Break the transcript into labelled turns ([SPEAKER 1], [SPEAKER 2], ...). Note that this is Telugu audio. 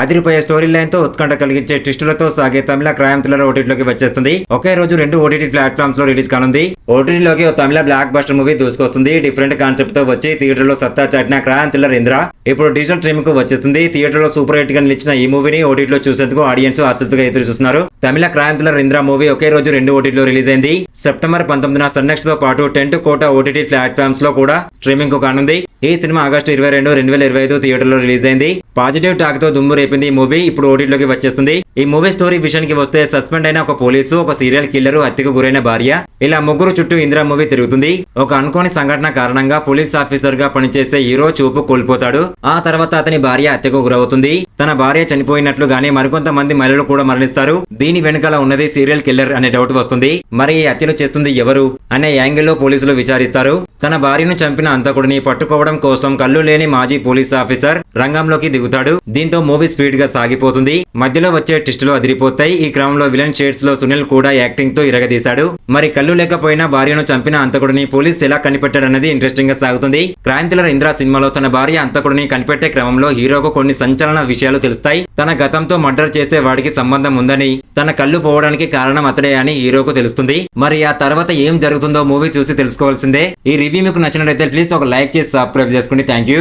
[SPEAKER 1] అదిరిపోయే స్టోరీ లైన్ తో ఉత్కంఠ కలిగించే ట్విస్టులతో సాగే తమిళ క్రైమ్ థ్రిల్లర్ ఓటీటీలోకి వచ్చేస్తుంది. ఒకే రోజు 2 ఓటీటీ ప్లాట్ఫామ్స్ లో రిలీజ్ కానుంది. ఓటీటీలోకి ఓ తమిళ బ్లాక్ బస్టర్ మూవీ దూసుకొస్తుంది. డిఫరెంట్ కాన్సెప్ట్ తో వచ్చి థియేటర్ లో సత్తా చాటిన క్రైమ్ థ్రిల్లర్ ఇంద్ర ఇప్పుడు డిజిటల్ స్ట్రీమింగ్ కు వచ్చేస్తుంది. థియేటర్ లో సూపర్ హిట్ గా నిలిచిన ఈ మూవీని ఓటీటీలో చూసేందుకు ఆడియన్స్ ఆతృతగా ఎదురు చూస్తున్నారు. తమిళ క్రైమ్ థ్రిల్లర్ ఇంద్ర మూవీ ఒకే రోజు 2 ఓటీటీలో రిలీజ్ అయింది. సెప్టెంబర్ 19న సన్నెక్స్ట్ తో పాటు 10 కోట ఓటీటీ ప్లాట్ఫామ్స్ లో కూడా స్ట్రీమింగ్ కు కానుంది. ఈ సినిమా ఆగస్టు 22, 2025 థియేటర్లో రిలీజ్ అయింది. పాజిటివ్ టాక్ తో దుమ్ము రేపింది ఈ మూవీ ఇప్పుడు ఓటీటీలోకి వచ్చేస్తుంది. ఈ మూవీ స్టోరీ విషయానికి వస్తే సస్పెండ్ అయిన ఒక పోలీసు, ఒక సీరియల్ కిల్లర్, హత్యకు గురైన భార్య, ఇలా ముగ్గురు చుట్టూ ఇంద్ర మూవీ తిరుగుతుంది. ఒక అనుకోని సంఘటన కారణంగా పోలీస్ ఆఫీసర్ గా పనిచేసే హీరో చూపు కోల్పోతాడు. ఆ తర్వాత అతని భార్య హత్యకు గురవుతుంది. తన భార్య చనిపోయినట్లుగానే మరికొంతమంది మహిళలు కూడా మరణిస్తారు. దీని వెనకాల ఉన్నది సీరియల్ కిల్లర్ అనే డౌట్ వస్తుంది. మరి ఈ హత్యలు చేస్తుంది ఎవరు అనే యాంగిల్లో పోలీసులు విచారిస్తారు. తన భార్యను చంపిన హంతకుడిని పట్టుకోవడం కోసం కళ్ళు లేని మాజీ పోలీస్ ఆఫీసర్ రంగంలోకి దిగుతాడు. దీంతో మూవీ స్పీడ్ గా సాగిపోతుంది. మధ్యలో వచ్చే ట్విస్టులు అదిరిపోతాయి. ఈ క్రమంలో విలన్ షేడ్స్ లో సునీల్ కూడా యాక్టింగ్ తో ఇరగదీశాడు. మరి కళ్ళు లేకపోయినా భార్యను చంపిన హంతకుడిని పోలీస్ ఎలా కనిపెట్టాడన్నది ఇంట్రెస్టింగ్ గా సాగుతుంది. క్రైమ్ థ్రిల్లర్ ఇంద్ర సినిమాలో తన భార్య హంతకుడిని కనిపెట్టే క్రమంలో హీరోకు కొన్ని సంచలన విషయాలు తెలుస్తాయి. తన గతంతో మర్డర్ చేసే వాడికి సంబంధం ఉందని, తన కళ్ళు పోవడానికి కారణం అతడే అని హీరోకు తెలుస్తుంది. మరి ఆ తర్వాత ఏం జరుగుతుందో మూవీ చూసి తెలుసుకోవాల్సిందే. ఈ రివ్యూ మీకు నచ్చినట్లయితే ప్లీజ్ ఒక లైక్ చేసి సబ్స్క్రైబ్ చేసుకోండి. Thank you.